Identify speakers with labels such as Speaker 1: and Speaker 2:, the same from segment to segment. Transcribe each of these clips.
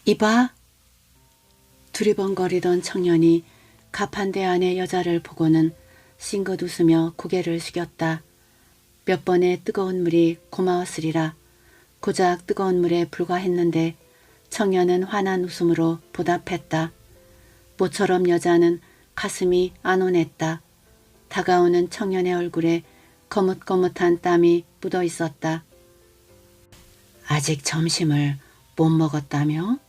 Speaker 1: 이봐. 두리번거리던 청년이 가판대 안의 여자를 보고는 싱긋 웃으며 고개를 숙였다. 몇 번의 뜨거운 물이 고마웠으리라. 고작 뜨거운 물에 불과했는데 청년은 환한 웃음으로 보답했다. 모처럼 여자는 가슴이 안온했다. 다가오는 청년의 얼굴에 거뭇거뭇한 땀이 묻어 있었다. 아직 점심을 못 먹었다며?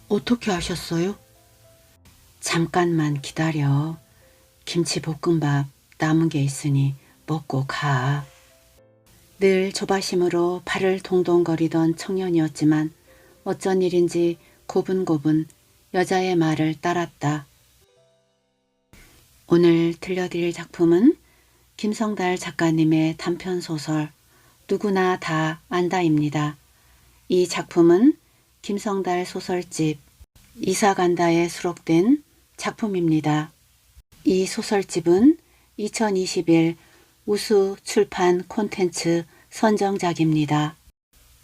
Speaker 1: 어떻게 하셨어요? 잠깐만 기다려. 김치볶음밥 남은 게 있으니 먹고 가. 늘 조바심으로 발을 동동거리던 청년이었지만 어쩐 일인지 고분고분 여자의 말을 따랐다. 오늘 들려드릴 작품은 김성달 작가님의 단편소설 누구나 다 안다입니다. 이 작품은 김성달 소설집 이사간다에 수록된 작품입니다. 이 소설집은 2021 우수 출판 콘텐츠 선정작입니다.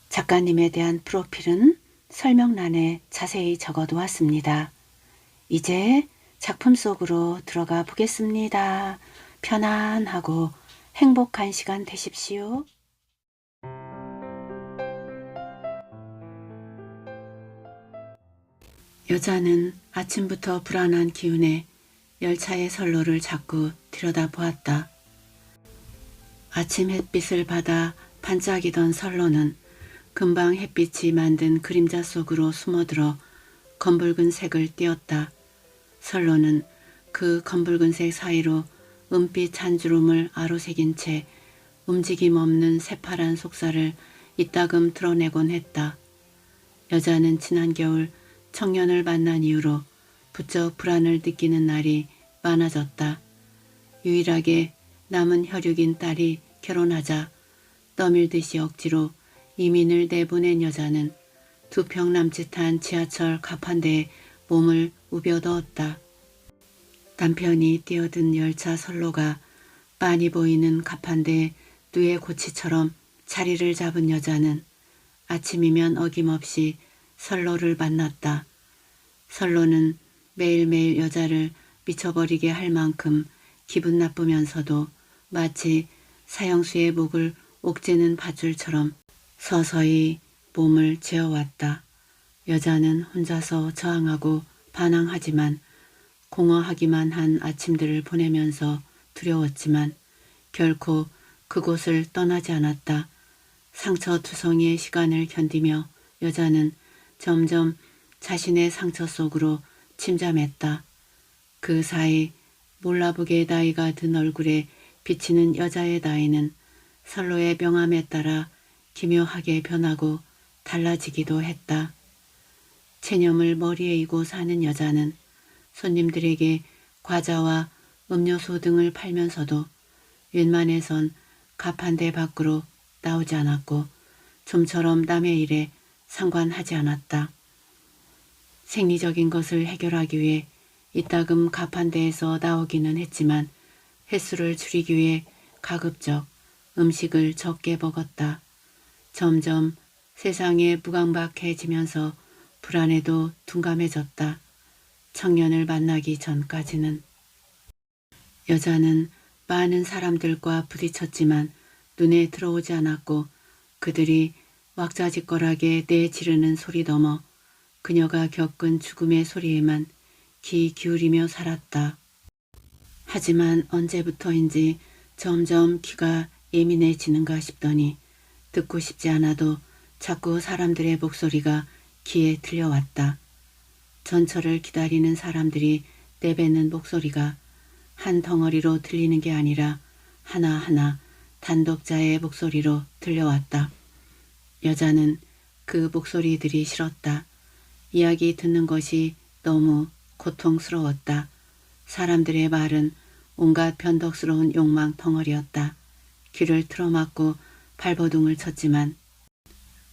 Speaker 1: 작가님에 대한 프로필은 설명란에 자세히 적어두었습니다. 이제 작품 속으로 들어가 보겠습니다. 편안하고 행복한 시간 되십시오. 여자는 아침부터 불안한 기운에 열차의 선로를 자꾸 들여다보았다. 아침 햇빛을 받아 반짝이던 선로는 금방 햇빛이 만든 그림자 속으로 숨어들어 검붉은 색을 띠었다. 선로는 그 검붉은색 사이로 은빛 한 주름을 아로새긴 채 움직임 없는 새파란 속살을 이따금 드러내곤 했다. 여자는 지난 겨울 청년을 만난 이후로 부쩍 불안을 느끼는 날이 많아졌다. 유일하게 남은 혈육인 딸이 결혼하자 떠밀듯이 억지로 이민을 내보낸 여자는 두 평 남짓한 지하철 가판대에 몸을 우벼 넣었다. 남편이 뛰어든 열차 선로가 빤히 보이는 가판대에 누에 고치처럼 자리를 잡은 여자는 아침이면 어김없이 선로를 만났다. 선로는 매일매일 여자를 미쳐버리게 할 만큼 기분 나쁘면서도 마치 사형수의 목을 옥죄는 밧줄처럼 서서히 몸을 재어왔다. 여자는 혼자서 저항하고 반항하지만 공허하기만 한 아침들을 보내면서 두려웠지만 결코 그곳을 떠나지 않았다. 상처투성이의 시간을 견디며 여자는 점점 자신의 상처 속으로 침잠했다. 그 사이 몰라보게 나이가 든 얼굴에 비치는 여자의 나이는 선로의 명암에 따라 기묘하게 변하고 달라지기도 했다. 체념을 머리에 이고 사는 여자는 손님들에게 과자와 음료수 등을 팔면서도 웬만해선 가판대 밖으로 나오지 않았고 좀처럼 남의 일에 상관하지 않았다. 생리적인 것을 해결하기 위해 이따금 가판대에서 나오기는 했지만 횟수를 줄이기 위해 가급적 음식을 적게 먹었다. 점점 세상에 무감박해지면서 불안에도 둔감해졌다. 청년을 만나기 전까지는. 여자는 많은 사람들과 부딪혔지만 눈에 들어오지 않았고 그들이 왁자지껄하게 내지르는 소리 넘어 그녀가 겪은 죽음의 소리에만 귀 기울이며 살았다. 하지만 언제부터인지 점점 귀가 예민해지는가 싶더니 듣고 싶지 않아도 자꾸 사람들의 목소리가 귀에 들려왔다. 전철을 기다리는 사람들이 내뱉는 목소리가 한 덩어리로 들리는 게 아니라 하나하나 단독자의 목소리로 들려왔다. 여자는 그 목소리들이 싫었다. 이야기 듣는 것이 너무 고통스러웠다. 사람들의 말은 온갖 변덕스러운 욕망 덩어리였다. 귀를 틀어막고 발버둥을 쳤지만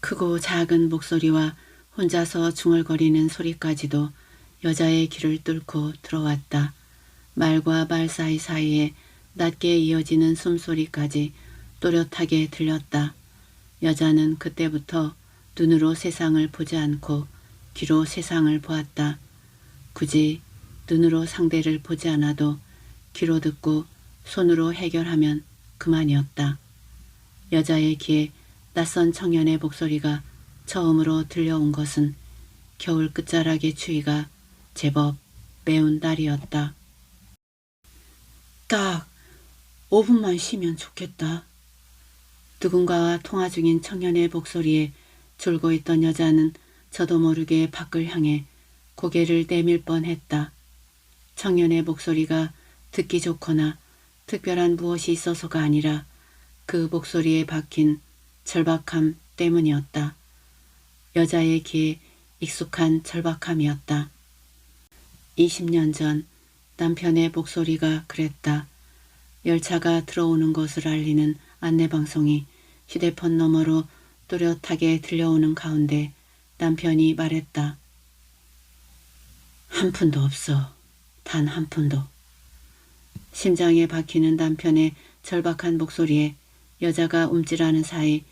Speaker 1: 크고 작은 목소리와 혼자서 중얼거리는 소리까지도 여자의 귀를 뚫고 들어왔다. 말과 말 사이사이에 낮게 이어지는 숨소리까지 또렷하게 들렸다. 여자는 그때부터 눈으로 세상을 보지 않고 귀로 세상을 보았다. 굳이 눈으로 상대를 보지 않아도 귀로 듣고 손으로 해결하면 그만이었다. 여자의 귀에 낯선 청년의 목소리가 처음으로 들려온 것은 겨울 끝자락의 추위가 제법 매운 날이었다. 딱 5분만 쉬면 좋겠다. 누군가와 통화 중인 청년의 목소리에 졸고 있던 여자는 저도 모르게 밖을 향해 고개를 내밀 뻔했다. 청년의 목소리가 듣기 좋거나 특별한 무엇이 있어서가 아니라 그 목소리에 박힌 절박함 때문이었다. 여자의 귀에 익숙한 절박함이었다. 20년 전 남편의 목소리가 그랬다. 열차가 들어오는 것을 알리는 안내방송이 휴대폰 너머로 또렷하게 들려오는 가운데 남편이 말했다. 한 푼도 없어. 단 한 푼도. 심장에 박히는 남편의 절박한 목소리에 여자가 움찔하는 사이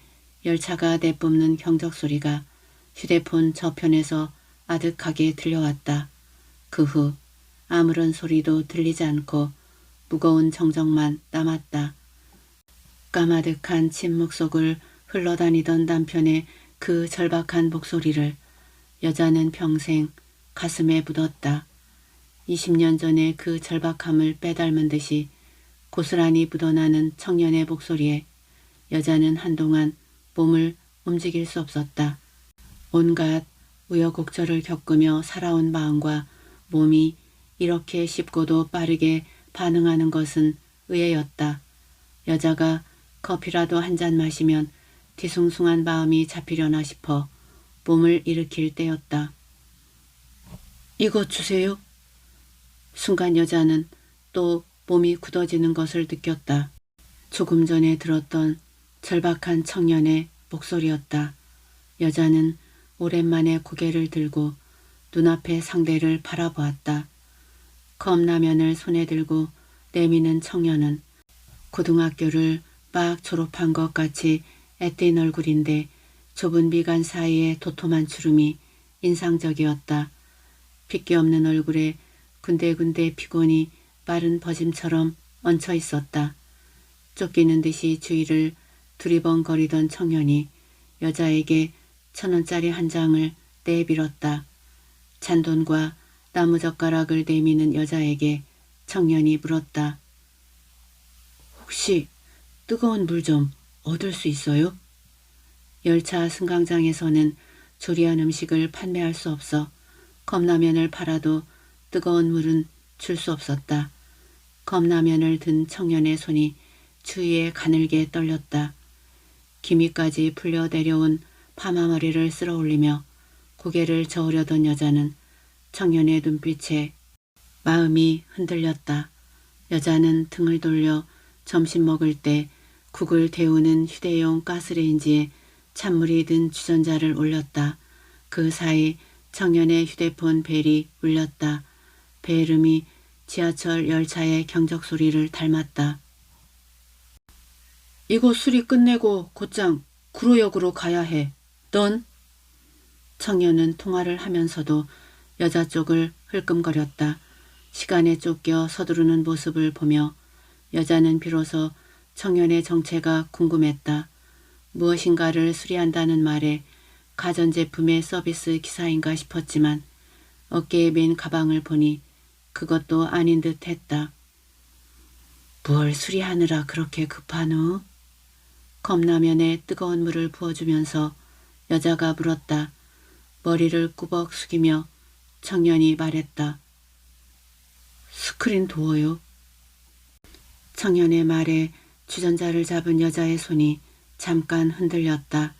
Speaker 1: 열차가 내뿜는 경적 소리가 휴대폰 저편에서 아득하게 들려왔다. 그 후 아무런 소리도 들리지 않고 무거운 정적만 남았다. 까마득한 침묵 속을 흘러다니던 남편의 그 절박한 목소리를 여자는 평생 가슴에 묻었다. 20년 전의 그 절박함을 빼닮은 듯이 고스란히 묻어나는 청년의 목소리에 여자는 한동안 몸을 움직일 수 없었다. 온갖 우여곡절을 겪으며 살아온 마음과 몸이 이렇게 쉽고도 빠르게 반응하는 것은 의외였다. 여자가 커피라도 한 잔 마시면 뒤숭숭한 마음이 잡히려나 싶어 몸을 일으킬 때였다. 이것 주세요. 순간 여자는 또 몸이 굳어지는 것을 느꼈다. 조금 전에 들었던 절박한 청년의 목소리였다. 여자는 오랜만에 고개를 들고 눈앞의 상대를 바라보았다. 컵라면을 손에 들고 내미는 청년은 고등학교를 막 졸업한 것 같이 애띤 얼굴인데 좁은 미간 사이에 도톰한 주름이 인상적이었다. 핏기 없는 얼굴에 군데군데 피곤이 마른 버짐처럼 얹혀 있었다. 쫓기는 듯이 주위를 두리번거리던 청년이 여자에게 1,000원짜리 한 장을 내밀었다. 잔돈과 나무젓가락을 내미는 여자에게 청년이 물었다. 혹시 뜨거운 물 좀 얻을 수 있어요? 열차 승강장에서는 조리한 음식을 판매할 수 없어 컵라면을 팔아도 뜨거운 물은 줄 수 없었다. 컵라면을 든 청년의 손이 추위에 가늘게 떨렸다. 기미까지 풀려 내려온 파마머리를 쓸어올리며 고개를 저으려던 여자는 청년의 눈빛에 마음이 흔들렸다. 여자는 등을 돌려 점심 먹을 때 국을 데우는 휴대용 가스레인지에 찬물이 든 주전자를 올렸다. 그 사이 청년의 휴대폰 벨이 울렸다. 벨음이 지하철 열차의 경적 소리를 닮았다. 이거 수리 끝내고 곧장 구로역으로 가야 해. 넌? 청년은 통화를 하면서도 여자 쪽을 흘끔거렸다. 시간에 쫓겨 서두르는 모습을 보며 여자는 비로소 청년의 정체가 궁금했다. 무엇인가를 수리한다는 말에 가전제품의 서비스 기사인가 싶었지만 어깨에 맨 가방을 보니 그것도 아닌 듯 했다. 뭘 수리하느라 그렇게 급하노? 컵라면에 뜨거운 물을 부어주면서 여자가 물었다. 머리를 꾸벅 숙이며 청년이 말했다. 스크린 도어요. 청년의 말에 주전자를 잡은 여자의 손이 잠깐 흔들렸다.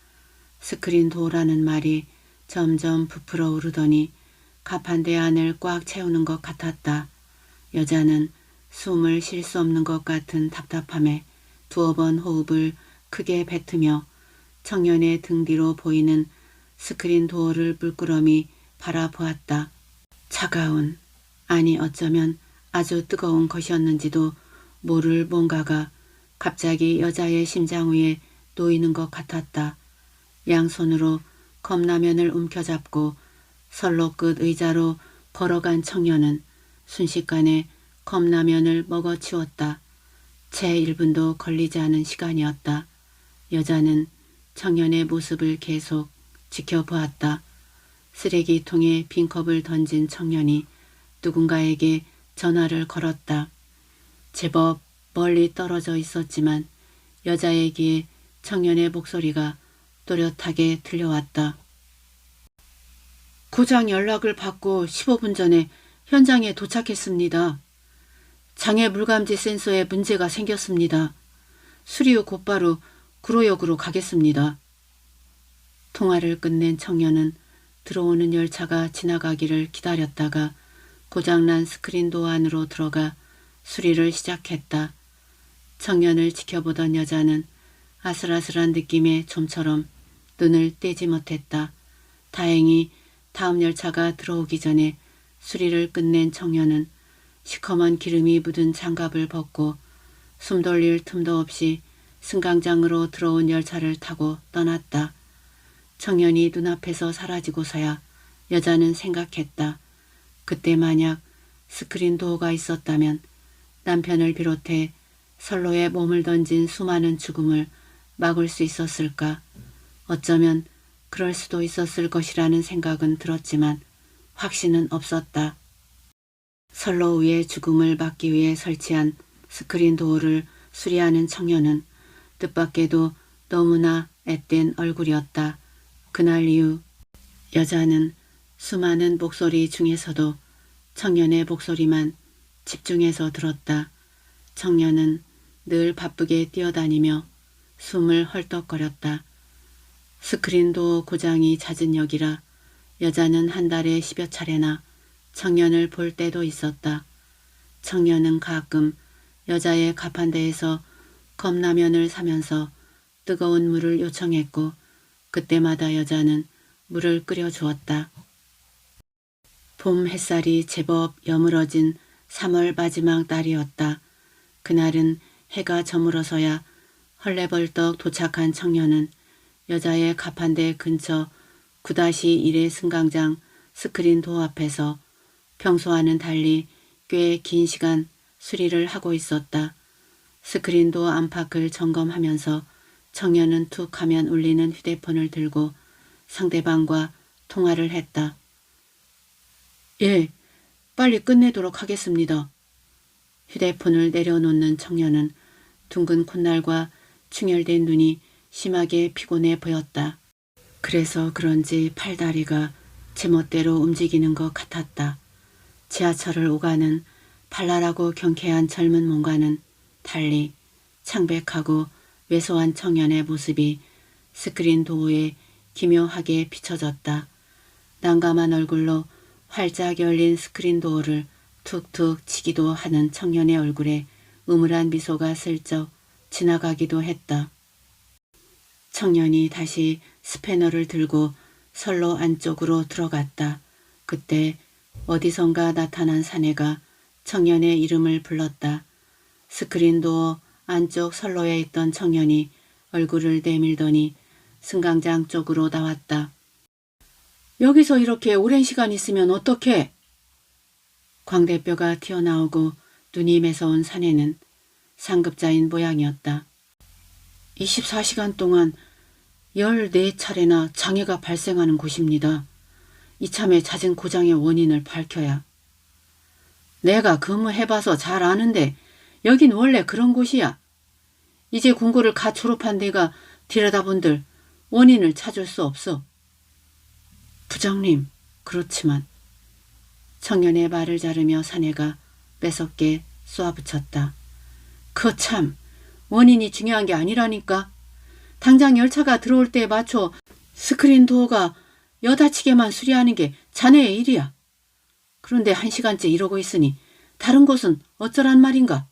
Speaker 1: 스크린 도어라는 말이 점점 부풀어 오르더니 가판대 안을 꽉 채우는 것 같았다. 여자는 숨을 쉴 수 없는 것 같은 답답함에 두어 번 호흡을 크게 뱉으며 청년의 등 뒤로 보이는 스크린 도어를 물끄러미 바라보았다. 차가운, 아니 어쩌면 아주 뜨거운 것이었는지도 모를 뭔가가 갑자기 여자의 심장 위에 놓이는 것 같았다. 양손으로 컵라면을 움켜잡고 선로 끝 의자로 걸어간 청년은 순식간에 컵라면을 먹어치웠다. 채 1분도 걸리지 않은 시간이었다. 여자는 청년의 모습을 계속 지켜보았다. 쓰레기통에 빈 컵을 던진 청년이 누군가에게 전화를 걸었다. 제법 멀리 떨어져 있었지만 여자의 귀에 청년의 목소리가 또렷하게 들려왔다. 고장 연락을 받고 15분 전에 현장에 도착했습니다. 장애 물감지 센서에 문제가 생겼습니다. 수리 후 곧바로 구로역으로 가겠습니다. 통화를 끝낸 청년은 들어오는 열차가 지나가기를 기다렸다가 고장난 스크린도어 안으로 들어가 수리를 시작했다. 청년을 지켜보던 여자는 아슬아슬한 느낌의 좀처럼 눈을 떼지 못했다. 다행히 다음 열차가 들어오기 전에 수리를 끝낸 청년은 시커먼 기름이 묻은 장갑을 벗고 숨 돌릴 틈도 없이 승강장으로 들어온 열차를 타고 떠났다. 청년이 눈앞에서 사라지고서야 여자는 생각했다. 그때 만약 스크린도어가 있었다면 남편을 비롯해 선로에 몸을 던진 수많은 죽음을 막을 수 있었을까? 어쩌면 그럴 수도 있었을 것이라는 생각은 들었지만 확신은 없었다. 선로 위의 죽음을 막기 위해 설치한 스크린도어를 수리하는 청년은 뜻밖에도 너무나 앳된 얼굴이었다. 그날 이후 여자는 수많은 목소리 중에서도 청년의 목소리만 집중해서 들었다. 청년은 늘 바쁘게 뛰어다니며 숨을 헐떡거렸다. 스크린도어 고장이 잦은 역이라 여자는 한 달에 10여 차례나 청년을 볼 때도 있었다. 청년은 가끔 여자의 가판대에서 컵라면을 사면서 뜨거운 물을 요청했고 그때마다 여자는 물을 끓여주었다. 봄 햇살이 제법 여물어진 3월 마지막 날이었다. 그날은 해가 저물어서야 헐레벌떡 도착한 청년은 여자의 가판대 근처 9-1의 승강장 스크린도어 앞에서 평소와는 달리 꽤 긴 시간 수리를 하고 있었다. 스크린도어 안팎을 점검하면서 청년은 툭 하면 울리는 휴대폰을 들고 상대방과 통화를 했다. 예, 빨리 끝내도록 하겠습니다. 휴대폰을 내려놓는 청년은 둥근 콧날과 충혈된 눈이 심하게 피곤해 보였다. 그래서 그런지 팔다리가 제멋대로 움직이는 것 같았다. 지하철을 오가는 발랄하고 경쾌한 젊은 몸과는 달리 창백하고 왜소한 청년의 모습이 스크린도어에 기묘하게 비춰졌다. 난감한 얼굴로 활짝 열린 스크린도어를 툭툭 치기도 하는 청년의 얼굴에 음울한 미소가 슬쩍 지나가기도 했다. 청년이 다시 스패너를 들고 선로 안쪽으로 들어갔다. 그때 어디선가 나타난 사내가 청년의 이름을 불렀다. 스크린도어 안쪽 선로에 있던 청년이 얼굴을 내밀더니 승강장 쪽으로 나왔다. 여기서 이렇게 오랜 시간 있으면 어떡해? 광대뼈가 튀어나오고 눈이 매서운 사내는 상급자인 모양이었다. 24시간 동안 14차례나 장애가 발생하는 곳입니다. 이참에 잦은 고장의 원인을 밝혀야. 내가 근무해봐서 잘 아는데 여긴 원래 그런 곳이야. 이제 공고를 갓 졸업한 내가 들여다본들 원인을 찾을 수 없어. 부장님, 그렇지만. 청년의 말을 자르며 사내가 매섭게 쏘아붙였다. 참, 원인이 중요한 게 아니라니까. 당장 열차가 들어올 때에 맞춰 스크린도어가 여다치게만 수리하는 게 자네의 일이야. 그런데 1시간째 이러고 있으니 다른 곳은 어쩌란 말인가.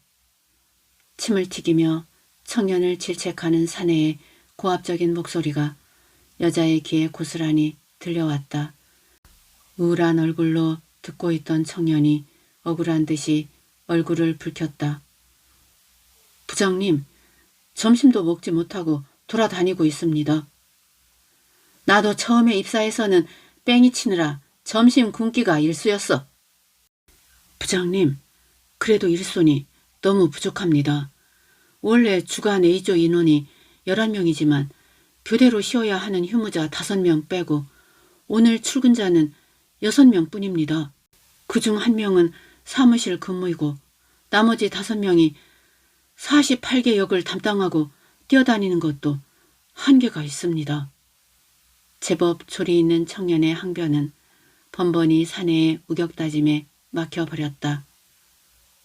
Speaker 1: 침을 튀기며 청년을 질책하는 사내의 고압적인 목소리가 여자의 귀에 고스란히 들려왔다. 우울한 얼굴로 듣고 있던 청년이 억울한 듯이 얼굴을 붉혔다. 부장님, 점심도 먹지 못하고 돌아다니고 있습니다. 나도 처음에 입사해서는 뺑이 치느라 점심 굶기가 일수였어. 부장님, 그래도 일손이 너무 부족합니다. 원래 주간 A조 인원이 11명이지만 교대로 쉬어야 하는 휴무자 5명 빼고 오늘 출근자는 6명 뿐입니다. 그중 1명은 사무실 근무이고 나머지 5명이 48개 역을 담당하고 뛰어다니는 것도 한계가 있습니다. 제법 조리 있는 청년의 항변은 번번이 사내의 우격다짐에 막혀버렸다.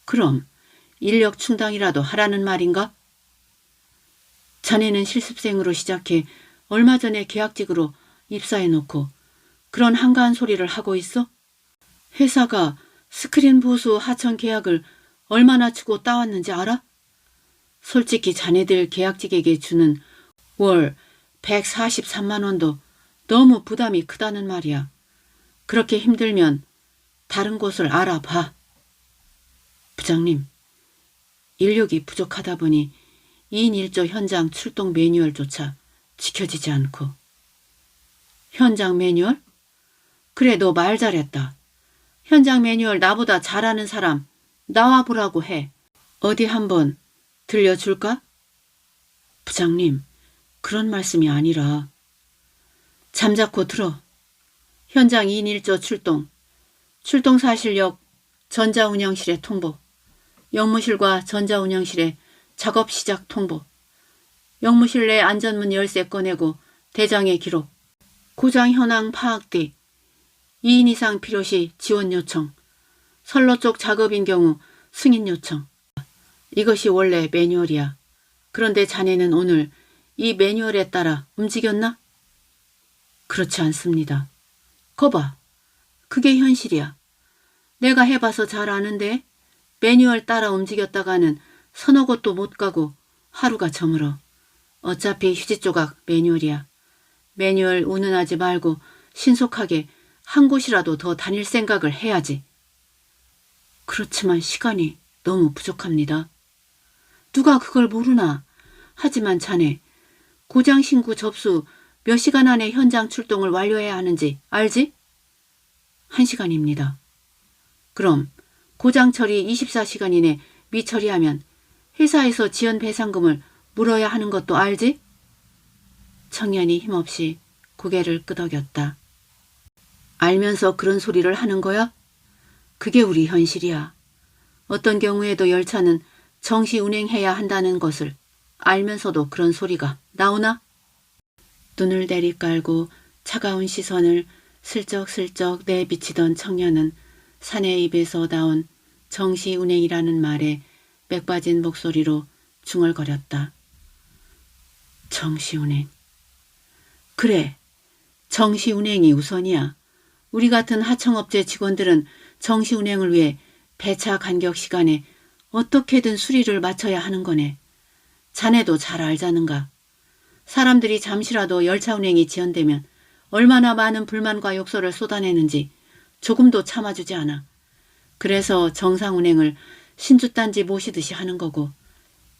Speaker 1: 그럼 인력 충당이라도 하라는 말인가? 자네는 실습생으로 시작해 얼마 전에 계약직으로 입사해놓고 그런 한가한 소리를 하고 있어? 회사가 스크린 보수 하청 계약을 얼마나 주고 따왔는지 알아? 솔직히 자네들 계약직에게 주는 월 143만 원도 너무 부담이 크다는 말이야. 그렇게 힘들면 다른 곳을 알아봐. 부장님, 인력이 부족하다 보니 2인 1조 현장 출동 매뉴얼조차 지켜지지 않고. 현장 매뉴얼? 그래, 너 말 잘했다. 현장 매뉴얼 나보다 잘하는 사람 나와보라고 해. 어디 한번 들려줄까? 부장님, 그런 말씀이 아니라. 잠자코 들어. 현장 2인 1조 출동 사실역 전자운영실에 통보. 영무실과 전자운영실에 작업 시작 통보. 영무실 내 안전문 열쇠 꺼내고 대장의 기록. 고장 현황 파악 뒤 2인 이상 필요시 지원 요청. 선로 쪽 작업인 경우 승인 요청. 이것이 원래 매뉴얼이야. 그런데 자네는 오늘 이 매뉴얼에 따라 움직였나? 그렇지 않습니다. 거봐. 그게 현실이야. 내가 해봐서 잘 아는데 매뉴얼 따라 움직였다가는 서너 곳도 못 가고 하루가 저물어. 어차피 휴지 조각 매뉴얼이야. 매뉴얼 운운하지 말고 신속하게 한 곳이라도 더 다닐 생각을 해야지. 그렇지만 시간이 너무 부족합니다. 누가 그걸 모르나. 하지만 자네 고장 신고 접수 몇 시간 안에 현장 출동을 완료해야 하는지 알지? 1시간입니다. 그럼 고장 처리 24시간 이내 미처리하면 회사에서 지연 배상금을 물어야 하는 것도 알지? 청년이 힘없이 고개를 끄덕였다. 알면서 그런 소리를 하는 거야? 그게 우리 현실이야. 어떤 경우에도 열차는 정시 운행해야 한다는 것을 알면서도 그런 소리가 나오나? 눈을 내리깔고 차가운 시선을 슬쩍슬쩍 내비치던 청년은 사내 입에서 나온 정시 운행이라는 말에 맥빠진 목소리로 중얼거렸다. 정시 운행. 그래, 정시 운행이 우선이야. 우리 같은 하청업체 직원들은 정시 운행을 위해 배차 간격 시간에 어떻게든 수리를 맞춰야 하는 거네. 자네도 잘 알자는가. 사람들이 잠시라도 열차 운행이 지연되면 얼마나 많은 불만과 욕설을 쏟아내는지 조금도 참아주지 않아. 그래서 정상 운행을 신주단지 모시듯이 하는 거고.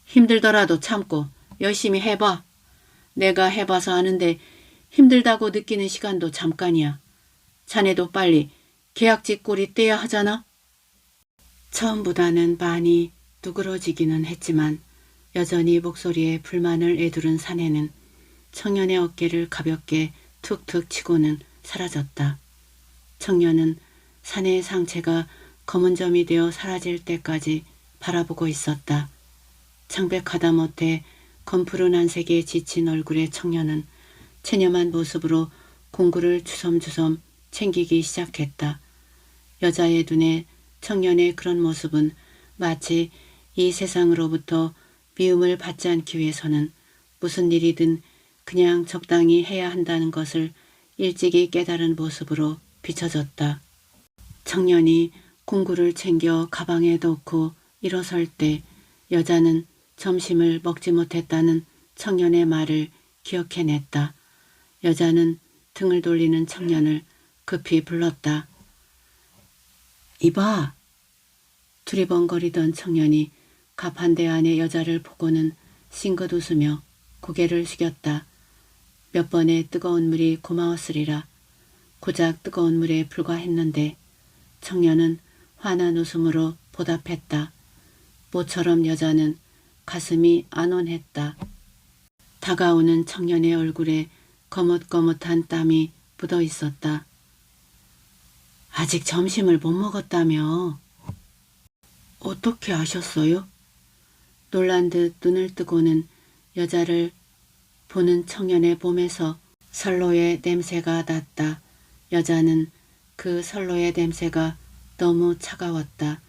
Speaker 1: 힘들더라도 참고 열심히 해봐. 내가 해봐서 아는데 힘들다고 느끼는 시간도 잠깐이야. 자네도 빨리 계약직 꼴이 떼야 하잖아. 처음보다는 많이 누그러지기는 했지만 여전히 목소리에 불만을 애두른 사내는 청년의 어깨를 가볍게 툭툭 치고는 사라졌다. 청년은 사내의 상체가 검은 점이 되어 사라질 때까지 바라보고 있었다. 창백하다 못해 검푸른 안색에 지친 얼굴의 청년은 체념한 모습으로 공구를 주섬주섬 챙기기 시작했다. 여자의 눈에 청년의 그런 모습은 마치 이 세상으로부터 미움을 받지 않기 위해서는 무슨 일이든 그냥 적당히 해야 한다는 것을 일찍이 깨달은 모습으로 비춰졌다. 청년이 공구를 챙겨 가방에 넣고 일어설 때 여자는 점심을 먹지 못했다는 청년의 말을 기억해냈다. 여자는 등을 돌리는 청년을 급히 불렀다. 이봐. 두리번거리던 청년이 가판대 안의 여자를 보고는 싱긋 웃으며 고개를 숙였다. 몇 번의 뜨거운 물이 고마웠으리라. 고작 뜨거운 물에 불과했는데 청년은 환한 웃음으로 보답했다. 모처럼 여자는 가슴이 안온했다. 다가오는 청년의 얼굴에 거뭇거뭇한 땀이 묻어 있었다. 아직 점심을 못 먹었다며. 어떻게 아셨어요? 놀란 듯 눈을 뜨고는 여자를 보는 청년의 몸에서 선로의 냄새가 났다. 여자는 그 선로의 냄새가 너무 차가웠다.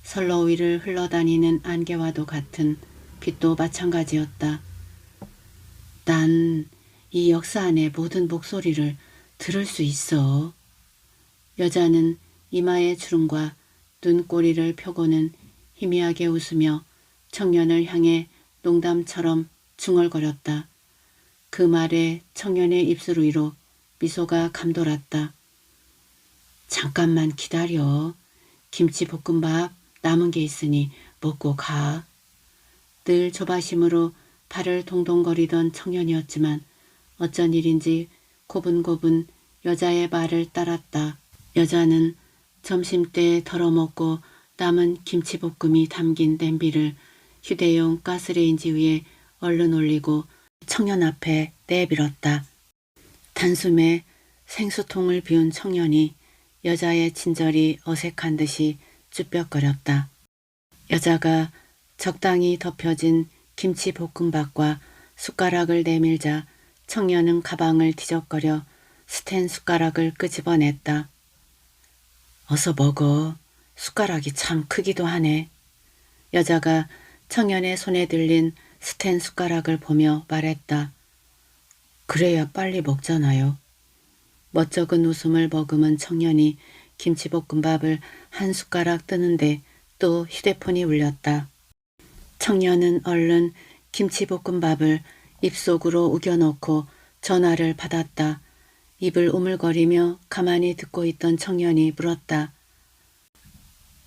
Speaker 1: 선로 위를 흘러다니는 안개와도 같은 빛도 마찬가지였다. 난 이 역사 안의 모든 목소리를 들을 수 있어. 여자는 이마의 주름과 눈꼬리를 펴고는 희미하게 웃으며 청년을 향해 농담처럼 중얼거렸다. 그 말에 청년의 입술 위로 미소가 감돌았다. 잠깐만 기다려. 김치볶음밥 남은 게 있으니 먹고 가. 늘 조바심으로 발을 동동거리던 청년이었지만 어쩐 일인지 고분고분 여자의 말을 따랐다. 여자는 점심때 덜어먹고 남은 김치볶음이 담긴 냄비를 휴대용 가스레인지 위에 얼른 올리고 청년 앞에 내밀었다. 단숨에 생수통을 비운 청년이 여자의 친절이 어색한 듯이 쭈뼛거렸다. 여자가 적당히 덮여진 김치볶음밥과 숟가락을 내밀자 청년은 가방을 뒤적거려 스텐 숟가락을 끄집어냈다. 어서 먹어. 숟가락이 참 크기도 하네. 여자가 청년의 손에 들린 스텐 숟가락을 보며 말했다. 그래야 빨리 먹잖아요. 멋쩍은 웃음을 머금은 청년이 김치볶음밥을 한 숟가락 뜨는데 또 휴대폰이 울렸다. 청년은 얼른 김치볶음밥을 입속으로 우겨넣고 전화를 받았다. 입을 우물거리며 가만히 듣고 있던 청년이 물었다.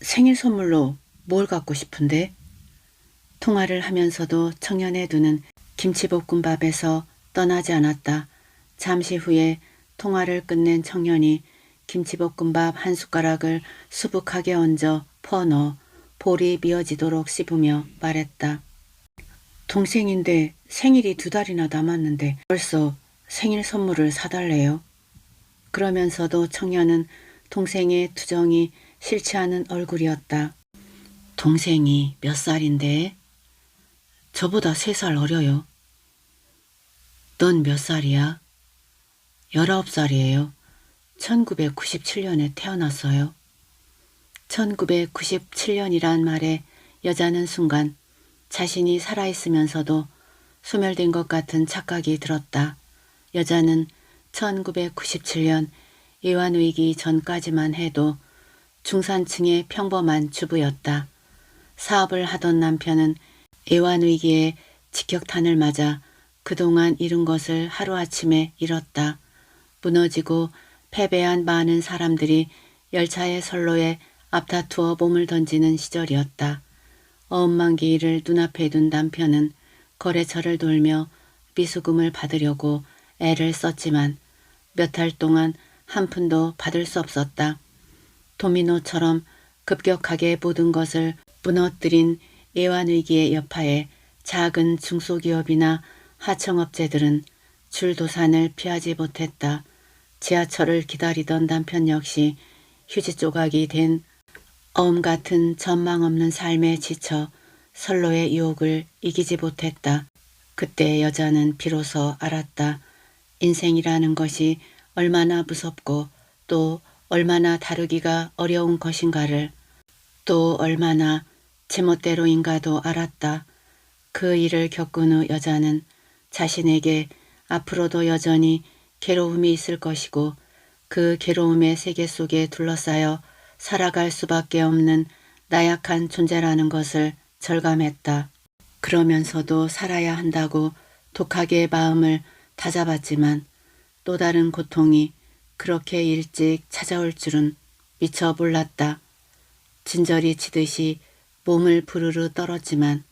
Speaker 1: 생일 선물로 뭘 갖고 싶은데? 통화를 하면서도 청년의 눈은 김치볶음밥에서 떠나지 않았다. 잠시 후에 통화를 끝낸 청년이 김치볶음밥 한 숟가락을 수북하게 얹어 퍼넣어 볼이 미어지도록 씹으며 말했다. 동생인데 생일이 2달이나 남았는데 벌써 생일 선물을 사달래요. 그러면서도 청년은 동생의 투정이 싫지 않은 얼굴이었다. 동생이 몇 살인데? 저보다 3살 어려요. 넌 몇 살이야? 19살이에요. 1997년에 태어났어요. 1997년이란 말에 여자는 순간 자신이 살아있으면서도 소멸된 것 같은 착각이 들었다. 여자는 1997년 외환위기 전까지만 해도 중산층의 평범한 주부였다. 사업을 하던 남편은 외환위기에 직격탄을 맞아 그동안 잃은 것을 하루아침에 잃었다. 무너지고 패배한 많은 사람들이 열차의 선로에 앞다투어 몸을 던지는 시절이었다. 어음만기일을 눈앞에 둔 남편은 거래처를 돌며 비수금을 받으려고 애를 썼지만 몇 달 동안 한 푼도 받을 수 없었다. 도미노처럼 급격하게 모든 것을 무너뜨린 외환위기의 여파에 작은 중소기업이나 하청업체들은 줄도산을 피하지 못했다. 지하철을 기다리던 남편 역시 휴지 조각이 된 어음 같은 전망 없는 삶에 지쳐 선로의 유혹을 이기지 못했다. 그때 여자는 비로소 알았다. 인생이라는 것이 얼마나 무섭고 또 얼마나 다루기가 어려운 것인가를, 또 얼마나 제멋대로인가도 알았다. 그 일을 겪은 후 여자는 자신에게 앞으로도 여전히 괴로움이 있을 것이고 그 괴로움의 세계 속에 둘러싸여 살아갈 수밖에 없는 나약한 존재라는 것을 절감했다. 그러면서도 살아야 한다고 독하게 마음을 다잡았지만 또 다른 고통이 그렇게 일찍 찾아올 줄은 미처 몰랐다. 진저리 치듯이 몸을 부르르 떨었지만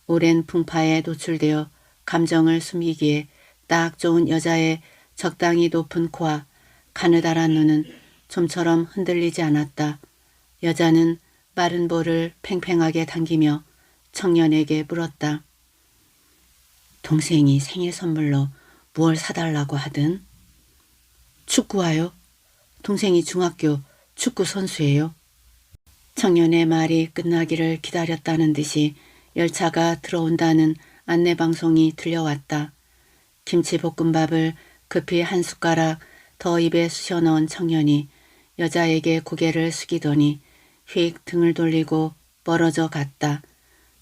Speaker 1: 오랜 풍파에 노출되어 감정을 숨기기에 딱 좋은 여자의 적당히 높은 코와 가느다란 눈은 좀처럼 흔들리지 않았다. 여자는 마른 볼을 팽팽하게 당기며 청년에게 물었다. 동생이 생일 선물로 무얼 사달라고 하든? 축구화요. 동생이 중학교 축구 선수예요. 청년의 말이 끝나기를 기다렸다는 듯이 열차가 들어온다는 안내방송이 들려왔다. 김치볶음밥을 급히 한 숟가락 더 입에 쑤셔 넣은 청년이 여자에게 고개를 숙이더니 휙 등을 돌리고 멀어져 갔다.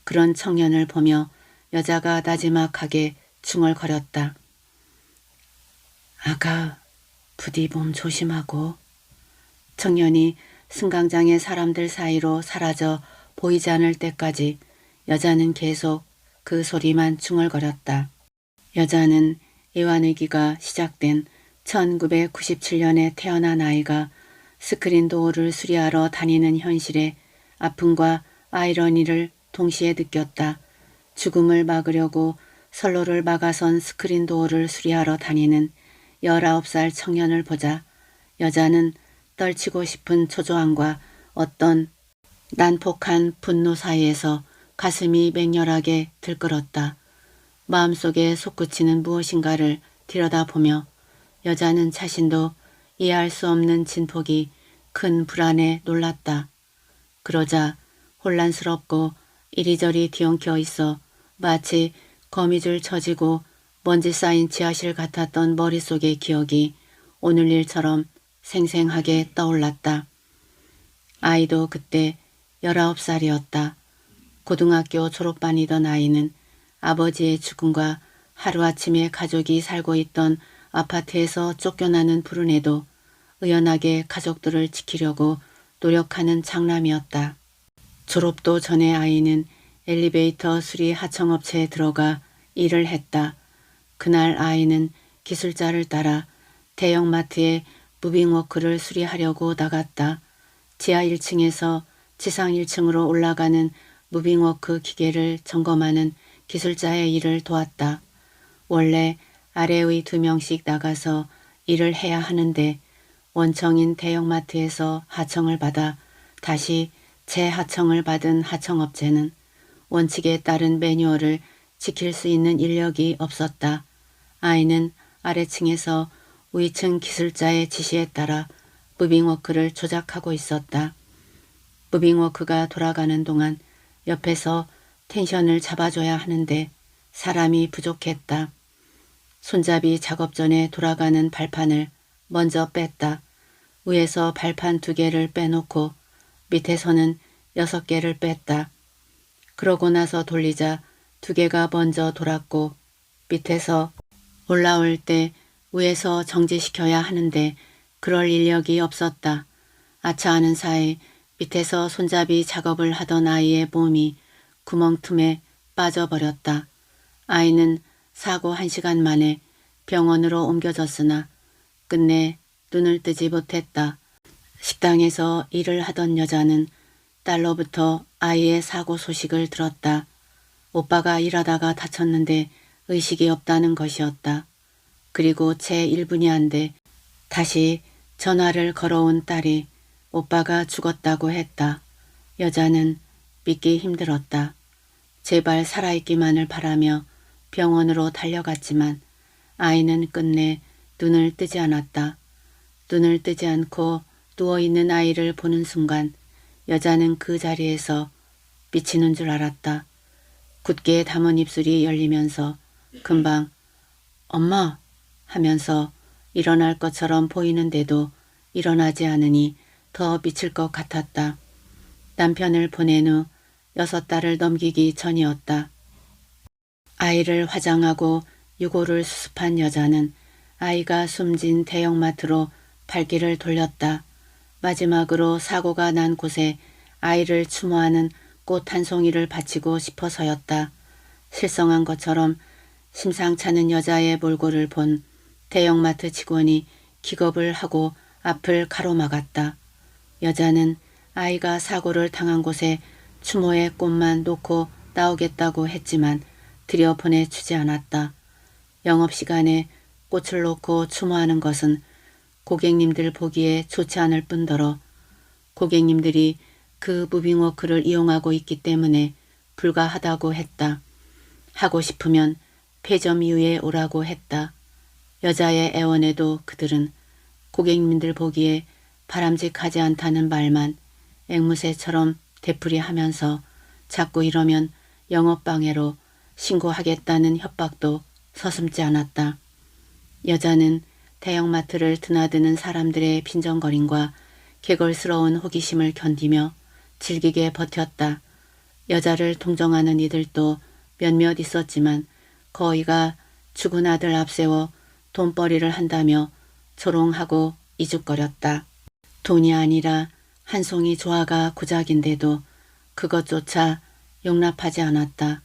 Speaker 1: 그런 청년을 보며 여자가 나지막하게 중얼거렸다. 아가, 부디 몸 조심하고. 청년이 승강장의 사람들 사이로 사라져 보이지 않을 때까지 여자는 계속 그 소리만 중얼거렸다. 여자는 애완의기가 시작된 1997년에 태어난 아이가 스크린 도어를 수리하러 다니는 현실의 아픔과 아이러니를 동시에 느꼈다. 죽음을 막으려고 선로를 막아선 스크린 도어를 수리하러 다니는 19살 청년을 보자 여자는 떨치고 싶은 초조함과 어떤 난폭한 분노 사이에서 가슴이 맹렬하게 들끓었다. 마음속에 솟구치는 무엇인가를 들여다보며 여자는 자신도 이해할 수 없는 진폭이 큰 불안에 놀랐다. 그러자 혼란스럽고 이리저리 뒤엉켜 있어 마치 거미줄 쳐지고 먼지 쌓인 지하실 같았던 머릿속의 기억이 오늘 일처럼 생생하게 떠올랐다. 아이도 그때 19살이었다. 고등학교 졸업반이던 아이는 아버지의 죽음과 하루아침에 가족이 살고 있던 아파트에서 쫓겨나는 불운에도 의연하게 가족들을 지키려고 노력하는 장남이었다. 졸업도 전에 아이는 엘리베이터 수리 하청업체에 들어가 일을 했다. 그날 아이는 기술자를 따라 대형마트에 무빙워크를 수리하려고 나갔다. 지하 1층에서 지상 1층으로 올라가는 무빙워크 기계를 점검하는 기술자의 일을 도왔다. 원래 아래의 2명씩 나가서 일을 해야 하는데 원청인 대형마트에서 하청을 받아 다시 재하청을 받은 하청업체는 원칙에 따른 매뉴얼을 지킬 수 있는 인력이 없었다. 아이는 아래층에서 위층 기술자의 지시에 따라 무빙워크를 조작하고 있었다. 무빙워크가 돌아가는 동안 옆에서 텐션을 잡아줘야 하는데 사람이 부족했다. 손잡이 작업 전에 돌아가는 발판을 먼저 뺐다. 위에서 발판 2개를 빼놓고 밑에서는 6개를 뺐다. 그러고 나서 돌리자 2개가 먼저 돌았고 밑에서 올라올 때 위에서 정지시켜야 하는데 그럴 인력이 없었다. 아차 하는 사이 밑에서 손잡이 작업을 하던 아이의 몸이 구멍 틈에 빠져버렸다. 아이는 사고 1시간 만에 병원으로 옮겨졌으나 끝내 눈을 뜨지 못했다. 식당에서 일을 하던 여자는 딸로부터 아이의 사고 소식을 들었다. 오빠가 일하다가 다쳤는데 의식이 없다는 것이었다. 그리고 채 1분이 안 돼 다시 전화를 걸어온 딸이 오빠가 죽었다고 했다. 여자는 믿기 힘들었다. 제발 살아있기만을 바라며 병원으로 달려갔지만 아이는 끝내 눈을 뜨지 않았다. 눈을 뜨지 않고 누워있는 아이를 보는 순간 여자는 그 자리에서 미치는 줄 알았다. 굳게 담은 입술이 열리면서 금방 엄마 하면서 일어날 것처럼 보이는데도 일어나지 않으니 더 미칠 것 같았다. 남편을 보낸 후 6달을 넘기기 전이었다. 아이를 화장하고 유골을 수습한 여자는 아이가 숨진 대형마트로 발길을 돌렸다. 마지막으로 사고가 난 곳에 아이를 추모하는 꽃 한 송이를 바치고 싶어서였다. 실성한 것처럼 심상찮은 여자의 몰골을 본 대형마트 직원이 기겁을 하고 앞을 가로막았다. 여자는 아이가 사고를 당한 곳에 추모의 꽃만 놓고 나오겠다고 했지만 들여보내주지 않았다. 영업시간에 꽃을 놓고 추모하는 것은 고객님들 보기에 좋지 않을 뿐더러 고객님들이 그 무빙워크를 이용하고 있기 때문에 불가하다고 했다. 하고 싶으면 폐점 이후에 오라고 했다. 여자의 애원에도 그들은 고객님들 보기에 바람직하지 않다는 말만 앵무새처럼 되풀이하면서 자꾸 이러면 영업방해로 신고하겠다는 협박도 서슴지 않았다. 여자는 대형마트를 드나드는 사람들의 빈정거림과 개걸스러운 호기심을 견디며 질기게 버텼다. 여자를 동정하는 이들도 몇몇 있었지만 거의가 죽은 아들 앞세워 돈벌이를 한다며 조롱하고 이죽거렸다. 돈이 아니라 한 송이 조화가 고작인데도 그것조차 용납하지 않았다.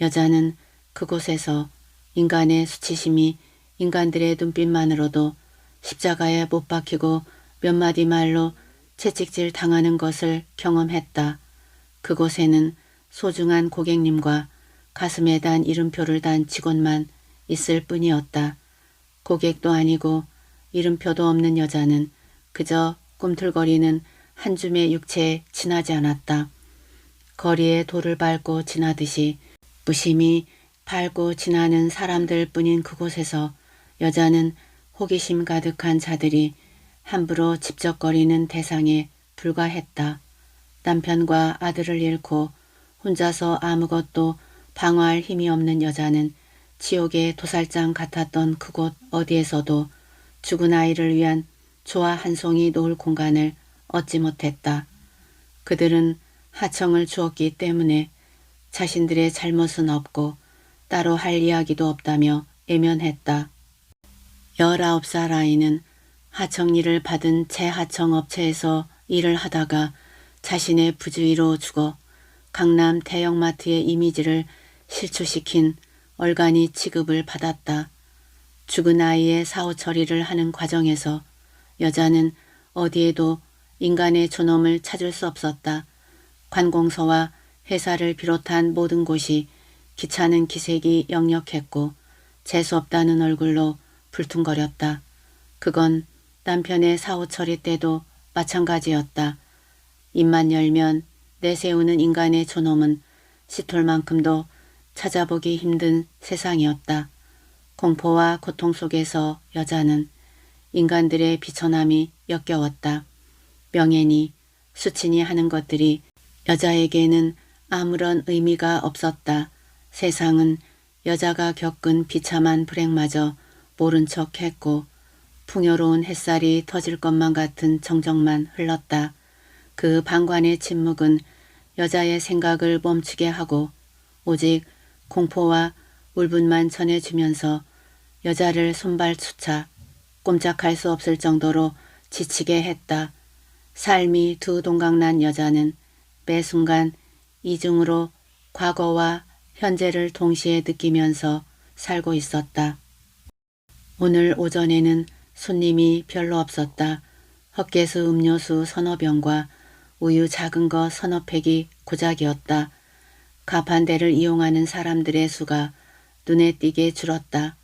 Speaker 1: 여자는 그곳에서 인간의 수치심이 인간들의 눈빛만으로도 십자가에 못 박히고 몇 마디 말로 채찍질 당하는 것을 경험했다. 그곳에는 소중한 고객님과 가슴에 단 이름표를 단 직원만 있을 뿐이었다. 고객도 아니고 이름표도 없는 여자는 그저 꿈틀거리는 한 줌의 육체에 지나지 않았다. 거리에 돌을 밟고 지나듯이 무심히 밟고 지나는 사람들 뿐인 그곳에서 여자는 호기심 가득한 자들이 함부로 집적거리는 대상에 불과했다. 남편과 아들을 잃고 혼자서 아무것도 방어할 힘이 없는 여자는 지옥의 도살장 같았던 그곳 어디에서도 죽은 아이를 위한 조화 한 송이 놓을 공간을 얻지 못했다. 그들은 하청을 주었기 때문에 자신들의 잘못은 없고 따로 할 이야기도 없다며 애면했다. 19살 아이는 하청 일을 받은 재하청 업체에서 일을 하다가 자신의 부주의로 죽어 강남 대형마트의 이미지를 실추시킨 얼간이 취급을 받았다. 죽은 아이의 사후 처리를 하는 과정에서 여자는 어디에도 인간의 존엄을 찾을 수 없었다. 관공서와 회사를 비롯한 모든 곳이 귀찮은 기색이 역력했고 재수없다는 얼굴로 불퉁거렸다. 그건 남편의 사후 처리 때도 마찬가지였다. 입만 열면 내세우는 인간의 존엄은 시톨만큼도 찾아보기 힘든 세상이었다. 공포와 고통 속에서 여자는 인간들의 비천함이 역겨웠다. 명예니 수친이 하는 것들이 여자에게는 아무런 의미가 없었다. 세상은 여자가 겪은 비참한 불행마저 모른 척했고 풍요로운 햇살이 터질 것만 같은 정적만 흘렀다. 그 방관의 침묵은 여자의 생각을 멈추게 하고 오직 공포와 울분만 전해주면서 여자를 손발수차 꼼짝할 수 없을 정도로 지치게 했다. 삶이 두 동강난 여자는 매 순간 이중으로 과거와 현재를 동시에 느끼면서 살고 있었다. 오늘 오전에는 손님이 별로 없었다. 헛개수 음료수 서너 병과 우유 작은 거 서너 팩이 고작이었다. 가판대를 이용하는 사람들의 수가 눈에 띄게 줄었다.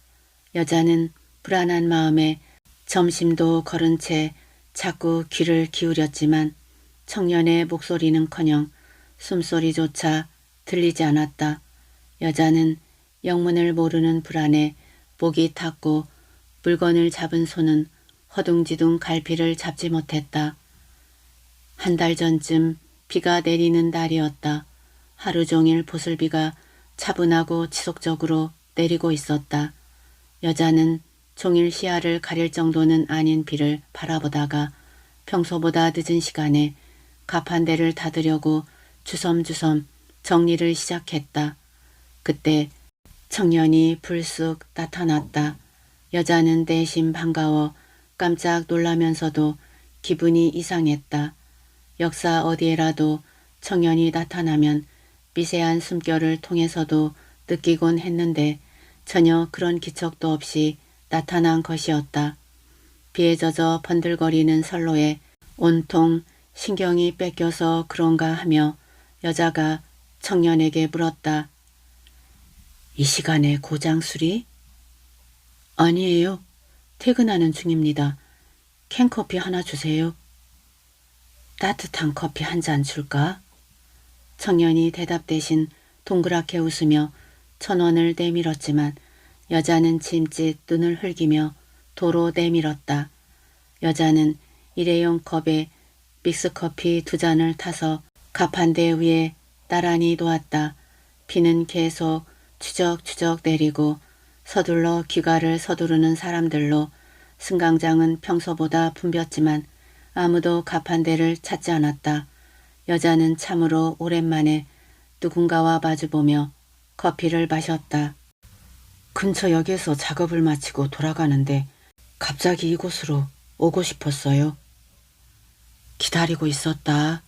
Speaker 1: 여자는 불안한 마음에 점심도 걸은 채 자꾸 귀를 기울였지만 청년의 목소리는커녕 숨소리조차 들리지 않았다. 여자는 영문을 모르는 불안에 목이 탔고 물건을 잡은 손은 허둥지둥 갈피를 잡지 못했다. 한 달 전쯤 비가 내리는 날이었다. 하루 종일 보슬비가 차분하고 지속적으로 내리고 있었다. 여자는 종일 시야를 가릴 정도는 아닌 비를 바라보다가 평소보다 늦은 시간에 가판대를 닫으려고 주섬주섬 정리를 시작했다. 그때 청년이 불쑥 나타났다. 여자는 내심 반가워 깜짝 놀라면서도 기분이 이상했다. 역사 어디에라도 청년이 나타나면 미세한 숨결을 통해서도 느끼곤 했는데 전혀 그런 기척도 없이 나타난 것이었다. 비에 젖어 번들거리는 선로에 온통 신경이 뺏겨서 그런가 하며 여자가 청년에게 물었다. 이 시간에 고장 수리? 아니에요. 퇴근하는 중입니다. 캔커피 하나 주세요. 따뜻한 커피 한 잔 줄까? 청년이 대답 대신 동그랗게 웃으며 1,000원을 내밀었지만 여자는 짐짓 눈을 흘기며 도로 내밀었다. 여자는 일회용 컵에 믹스커피 2잔을 타서 가판대 위에 나란히 놓았다. 비는 계속 추적추적 내리고 서둘러 귀가를 서두르는 사람들로 승강장은 평소보다 붐볐지만 아무도 가판대를 찾지 않았다. 여자는 참으로 오랜만에 누군가와 마주보며 커피를 마셨다. 근처 역에서 작업을 마치고 돌아가는데 갑자기 이곳으로 오고 싶었어요. 기다리고 있었다.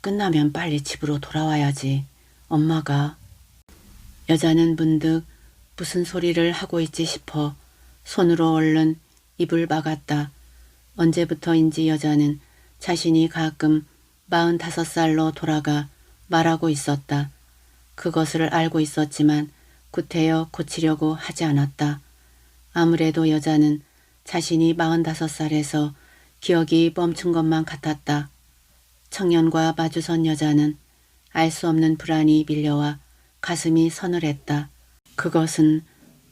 Speaker 1: 끝나면 빨리 집으로 돌아와야지. 엄마가. 여자는 문득 무슨 소리를 하고 있지 싶어 손으로 얼른 입을 막았다. 언제부터인지 여자는 자신이 가끔 45살로 돌아가 말하고 있었다. 그것을 알고 있었지만 구태여 고치려고 하지 않았다. 아무래도 여자는 자신이 45살에서 기억이 멈춘 것만 같았다. 청년과 마주선 여자는 알 수 없는 불안이 밀려와 가슴이 서늘했다. 그것은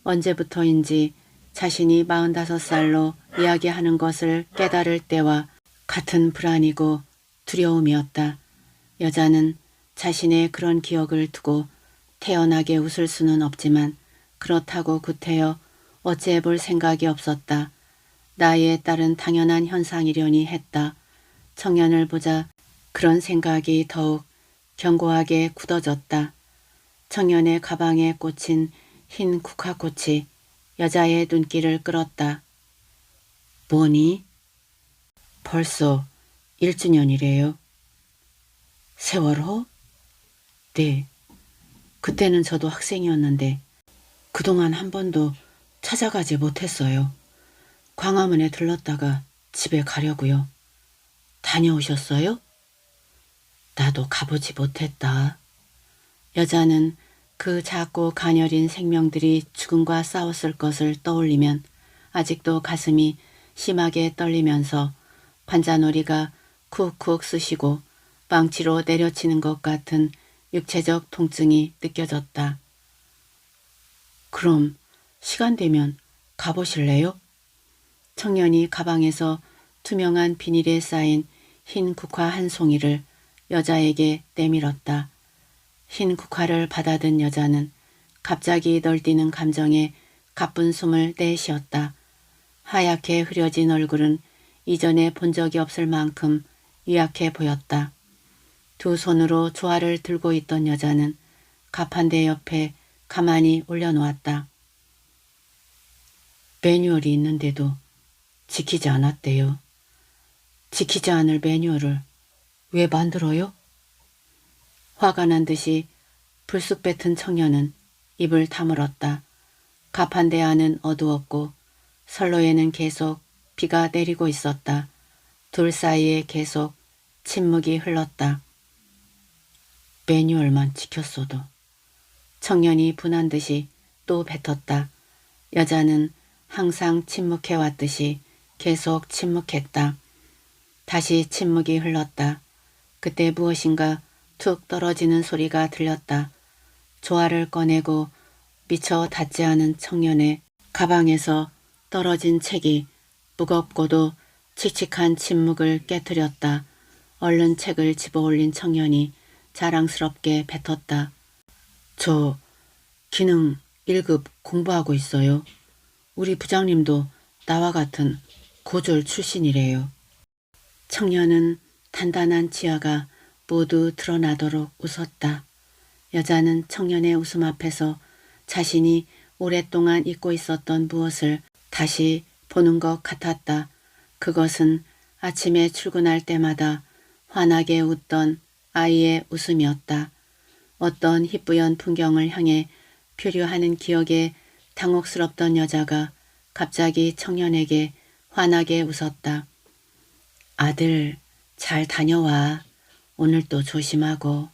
Speaker 1: 언제부터인지 자신이 45살로 이야기하는 것을 깨달을 때와 같은 불안이고 두려움이었다. 여자는 자신의 그런 기억을 두고 태연하게 웃을 수는 없지만 그렇다고 구태여 어찌해 볼 생각이 없었다. 나이에 따른 당연한 현상이려니 했다. 청년을 보자 그런 생각이 더욱 견고하게 굳어졌다. 청년의 가방에 꽂힌 흰 국화꽃이 여자의 눈길을 끌었다. 뭐니? 벌써 1주년이래요. 세월호? 네. 그때는 저도 학생이었는데 그동안 한 번도 찾아가지 못했어요. 광화문에 들렀다가 집에 가려고요. 다녀오셨어요? 나도 가보지 못했다. 여자는 그 작고 가녀린 생명들이 죽음과 싸웠을 것을 떠올리면 아직도 가슴이 심하게 떨리면서 관자놀이가 쿡쿡 쑤시고 망치로 내려치는 것 같은 육체적 통증이 느껴졌다. 그럼 시간 되면 가보실래요? 청년이 가방에서 투명한 비닐에 쌓인 흰 국화 한 송이를 여자에게 내밀었다. 흰 국화를 받아든 여자는 갑자기 널뛰는 감정에 가쁜 숨을 내쉬었다. 하얗게 흐려진 얼굴은 이전에 본 적이 없을 만큼 유약해 보였다. 두 손으로 조화를 들고 있던 여자는 가판대 옆에 가만히 올려놓았다. 매뉴얼이 있는데도 지키지 않았대요. 지키지 않을 매뉴얼을 왜 만들어요? 화가 난 듯이 불쑥 뱉은 청년은 입을 다물었다. 가판대 안은 어두웠고 선로에는 계속 비가 내리고 있었다. 둘 사이에 계속 침묵이 흘렀다. 매뉴얼만 지켰어도. 청년이 분한 듯이 또 뱉었다. 여자는 항상 침묵해왔듯이 계속 침묵했다. 다시 침묵이 흘렀다. 그때 무엇인가 툭 떨어지는 소리가 들렸다. 조화를 꺼내고 미처 닿지 않은 청년의 가방에서 떨어진 책이 무겁고도 칙칙한 침묵을 깨뜨렸다. 얼른 책을 집어올린 청년이 자랑스럽게 뱉었다. 저 기능 1급 공부하고 있어요. 우리 부장님도 나와 같은 고졸 출신이래요. 청년은 단단한 치아가 모두 드러나도록 웃었다. 여자는 청년의 웃음 앞에서 자신이 오랫동안 잊고 있었던 무엇을 다시 보는 것 같았다. 그것은 아침에 출근할 때마다 환하게 웃던 아이의 웃음이었다. 어떤 희뿌연 풍경을 향해 표류하는 기억에 당혹스럽던 여자가 갑자기 청년에게 환하게 웃었다. 아들, 잘 다녀와. 오늘도 조심하고.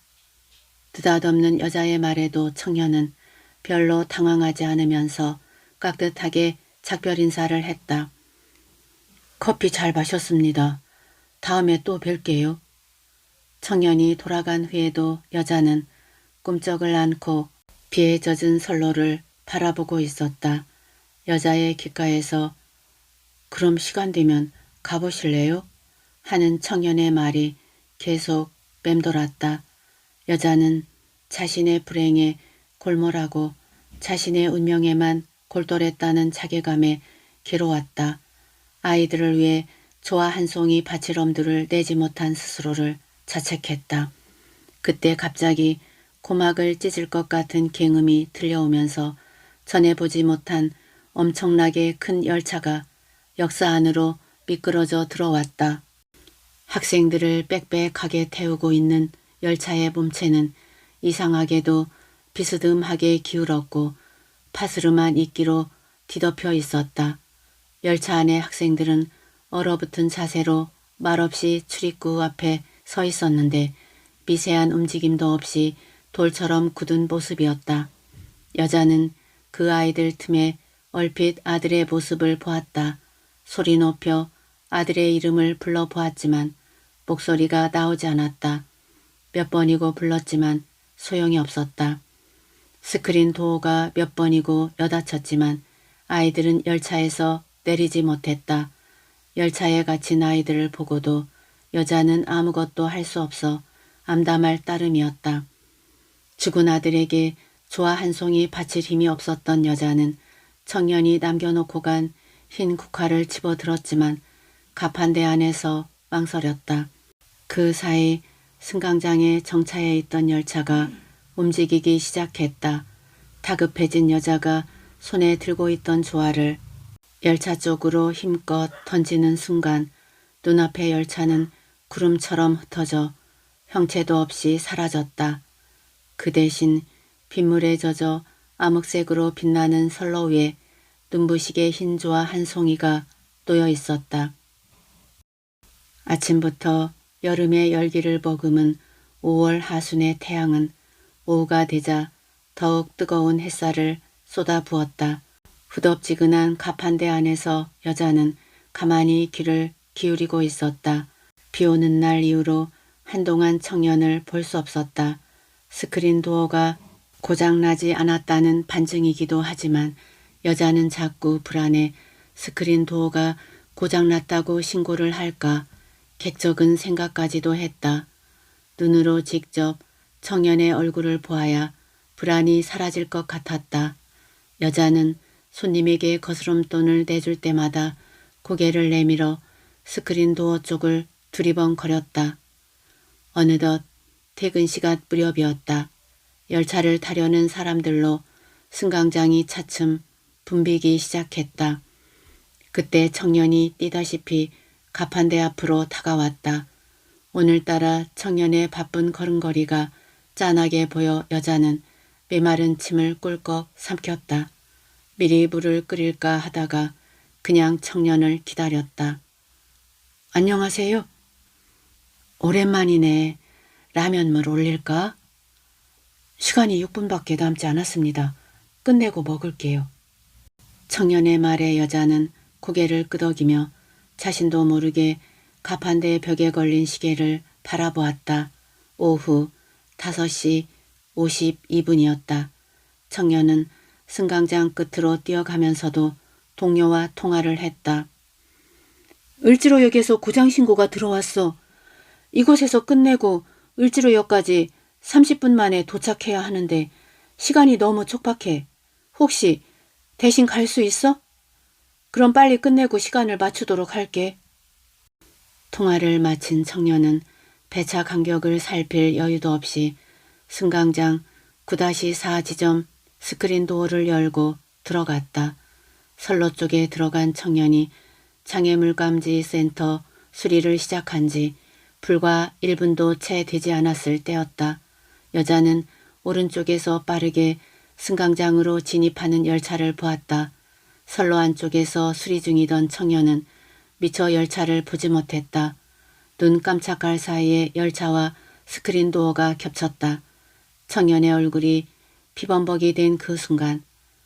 Speaker 1: 느닷없는 여자의 말에도 청년은 별로 당황하지 않으면서 깍듯하게 작별 인사를 했다. 커피 잘 마셨습니다. 다음에 또 뵐게요. 청년이 돌아간 후에도 여자는 꿈쩍을 않고 비에 젖은 선로를 바라보고 있었다. 여자의 귓가에서 그럼 시간 되면 가보실래요? 하는 청년의 말이 계속 맴돌았다. 여자는 자신의 불행에 골몰하고 자신의 운명에만 골똘했다는 자괴감에 괴로웠다. 아이들을 위해 조화 한 송이 바칠 엄두를 내지 못한 스스로를 자책했다. 그때 갑자기 고막을 찢을 것 같은 굉음이 들려오면서 전에 보지 못한 엄청나게 큰 열차가 역사 안으로 미끄러져 들어왔다. 학생들을 빽빽하게 태우고 있는 열차의 몸체는 이상하게도 비스듬하게 기울었고 파스름한 이끼로 뒤덮여 있었다. 열차 안의 학생들은 얼어붙은 자세로 말없이 출입구 앞에 서 있었는데 미세한 움직임도 없이 돌처럼 굳은 모습이었다. 여자는 그 아이들 틈에 얼핏 아들의 모습을 보았다. 소리 높여 아들의 이름을 불러보았지만 목소리가 나오지 않았다. 몇 번이고 불렀지만 소용이 없었다. 스크린 도어가 몇 번이고 여닫혔지만 아이들은 열차에서 내리지 못했다. 열차에 갇힌 아이들을 보고도 여자는 아무것도 할 수 없어 암담할 따름이었다. 죽은 아들에게 조화 한 송이 바칠 힘이 없었던 여자는 청년이 남겨놓고 간 흰 국화를 집어들었지만 가판대 안에서 망설였다. 그 사이 승강장에 정차해 있던 열차가 움직이기 시작했다. 다급해진 여자가 손에 들고 있던 조화를 열차 쪽으로 힘껏 던지는 순간 눈앞의 열차는 구름처럼 흩어져 형체도 없이 사라졌다. 그 대신 빗물에 젖어 암흑색으로 빛나는 선로 위에 눈부시게 흰 조화 한 송이가 놓여 있었다. 아침부터 여름의 열기를 머금은 5월 하순의 태양은 오후가 되자 더욱 뜨거운 햇살을 쏟아부었다. 후덥지근한 가판대 안에서 여자는 가만히 귀를 기울이고 있었다. 비 오는 날 이후로 한동안 청년을 볼 수 없었다. 스크린 도어가 고장나지 않았다는 반증이기도 하지만 여자는 자꾸 불안해 스크린 도어가 고장났다고 신고를 할까 객적은 생각까지도 했다. 눈으로 직접 청년의 얼굴을 보아야 불안이 사라질 것 같았다. 여자는 손님에게 거스름돈을 내줄 때마다 고개를 내밀어 스크린 도어 쪽을 두리번거렸다. 어느덧 퇴근 시간 무렵이었다. 열차를 타려는 사람들로 승강장이 차츰 붐비기 시작했다. 그때 청년이 뛰다시피 가판대 앞으로 다가왔다. 오늘따라 청년의 바쁜 걸음걸이가 짠하게 보여 여자는 메마른 침을 꿀꺽 삼켰다. 미리 물을 끓일까 하다가 그냥 청년을 기다렸다. 안녕하세요. 오랜만이네. 라면물 올릴까? 시간이 6분밖에 남지 않았습니다. 끝내고 먹을게요. 청년의 말에 여자는 고개를 끄덕이며 자신도 모르게 가판대 벽에 걸린 시계를 바라보았다. 오후 5시 52분이었다. 청년은 승강장 끝으로 뛰어가면서도 동료와 통화를 했다. 을지로역에서 고장신고가 들어왔어. 이곳에서 끝내고 을지로역까지 30분 만에 도착해야 하는데 시간이 너무 촉박해. 혹시 대신 갈 수 있어? 그럼 빨리 끝내고 시간을 맞추도록 할게. 통화를 마친 청년은 배차 간격을 살필 여유도 없이 승강장 9-4 지점 스크린 도어를 열고 들어갔다. 선로 쪽에 들어간 청년이 장애물감지 센터 수리를 시작한 지 불과 1분도 채 되지 않았을 때였다. 여자는 오른쪽에서 빠르게 승강장으로 진입하는 열차를 보았다. 선로 안쪽에서 수리 중이던 청년은 미처 열차를 보지 못했다. 눈 깜짝할 사이에 열차와 스크린 도어가 겹쳤다. 청년의 얼굴이 피범벅이 된 그 순간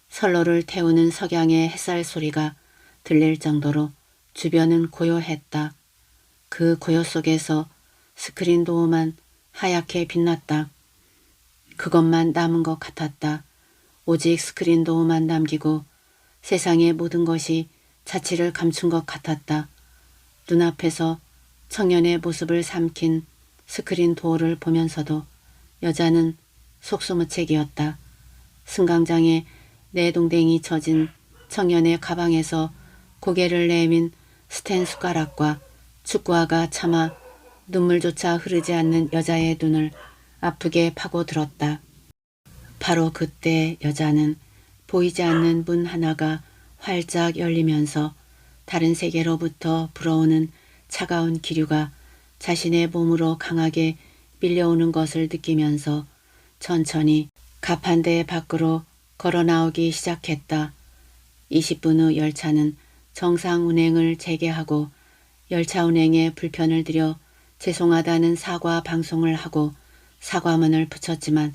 Speaker 1: 선로를 태우는 석양의 햇살 소리가 들릴 정도로 주변은 고요했다. 그 고요 속에서 스크린 도어만 하얗게 빛났다. 그것만 남은 것 같았다. 오직 스크린 도어만 남기고 세상의 모든 것이 자취를 감춘 것 같았다. 눈앞에서 청년의 모습을 삼킨 스크린 도어를 보면서도 여자는 속수무책이었다. 승강장에 내동댕이 쳐진 청년의 가방에서 고개를 내민 스텐 숟가락과 축구화가 차마 눈물조차 흐르지 않는 여자의 눈을 아프게 파고들었다. 바로 그때 여자는 보이지 않는 문 하나가 활짝 열리면서 다른 세계로부터 불어오는 차가운 기류가 자신의 몸으로 강하게 밀려오는 것을 느끼면서 천천히 가판대 밖으로 걸어 나오기 시작했다. 20분 후 열차는 정상 운행을 재개하고 열차 운행에 불편을 드려 죄송하다는 사과 방송을 하고 사과문을 붙였지만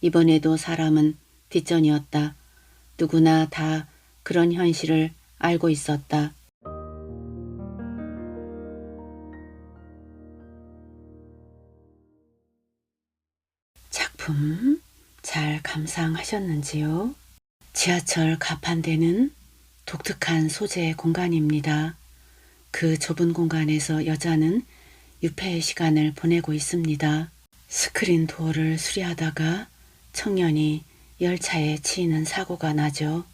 Speaker 1: 이번에도 사람은 뒷전이었다. 누구나 다 그런 현실을 알고 있었다. 작품 잘 감상하셨는지요? 지하철 가판대는 독특한 소재의 공간입니다. 그 좁은 공간에서 여자는 유폐의 시간을 보내고 있습니다. 스크린 도어를 수리하다가 청년이 열차에 치이는 사고가 나죠.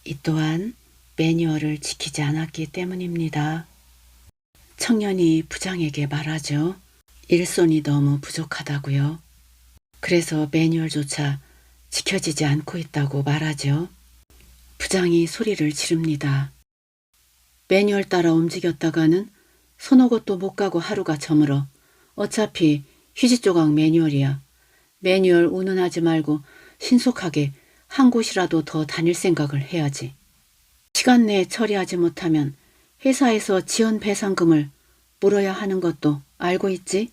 Speaker 1: 이 또한 매뉴얼을 지키지 않았기 때문입니다. 청년이 부장에게 말하죠. 일손이 너무 부족하다고요. 그래서 매뉴얼조차 지켜지지 않고 있다고 말하죠. 부장이 소리를 지릅니다. 매뉴얼 따라 움직였다가는 서너 곳도 못 가고 하루가 저물어. 어차피 휴지 조각 매뉴얼이야. 매뉴얼 운운하지 말고 신속하게 한 곳이라도 더 다닐 생각을 해야지. 시간 내에 처리하지 못하면 회사에서 지연 배상금을 물어야 하는 것도 알고 있지?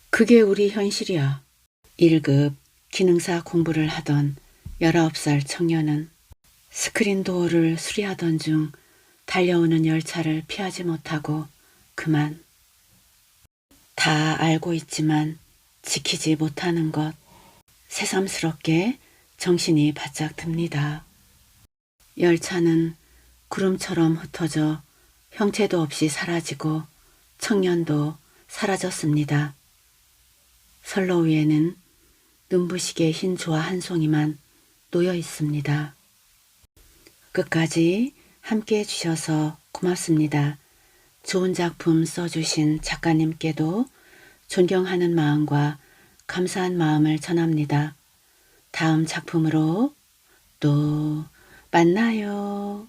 Speaker 1: 그게 우리 현실이야. 1급 기능사 공부를 하던 19살 청년은 스크린 도어를 수리하던 중 달려오는 열차를 피하지 못하고 그만. 다 알고 있지만 지키지 못하는 것. 새삼스럽게 정신이 바짝 듭니다. 열차는 구름처럼 흩어져 형체도 없이 사라지고 청년도 사라졌습니다. 선로 위에는 눈부시게 흰 조화 한 송이만 놓여 있습니다. 끝까지 함께 해주셔서 고맙습니다. 좋은 작품 써주신 작가님께도 존경하는 마음과 감사한 마음을 전합니다. 다음 작품으로 또 만나요.